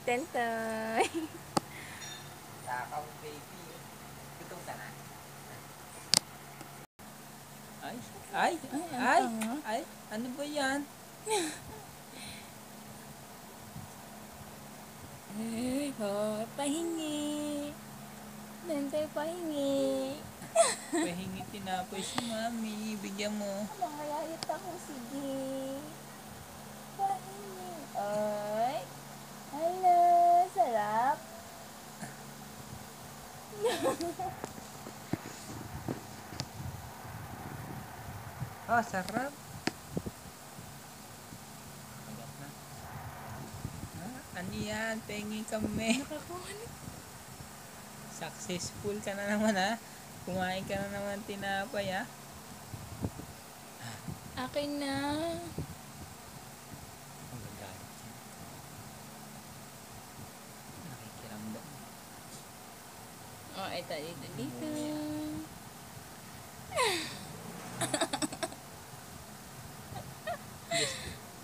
Tentoy. Takaw, baby. Gutom ka na? Ay, ano ba yan? Oh, pahingi. Tentoy, pahingi. Pahingi tinapay si mami. Bigyan mo. Mangayayat ako, sige. Pahingi. Ay. Hello, sarap. Oh, sarap. Ano yan? Pengi kami. Nakakuha na. Successful ka na naman ha. Kumain ka na naman tinapay ha. Akin na. Ang gagalit siya. Nakikiramdam. Oh, ito, dito.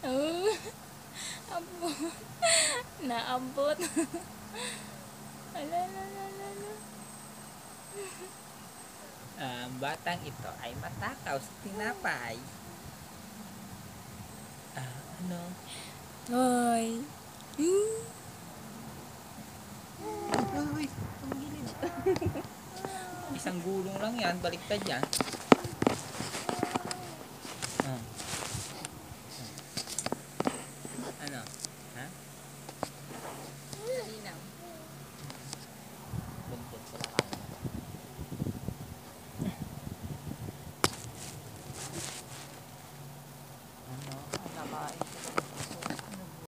Oh, abot. Naabot. Ala. Ang batang ito ay matakaw sa tinapay. Ano? Hoy. Uy, ang gilid. Isang gulong lang yan, baliktad yan. Ano? Ha?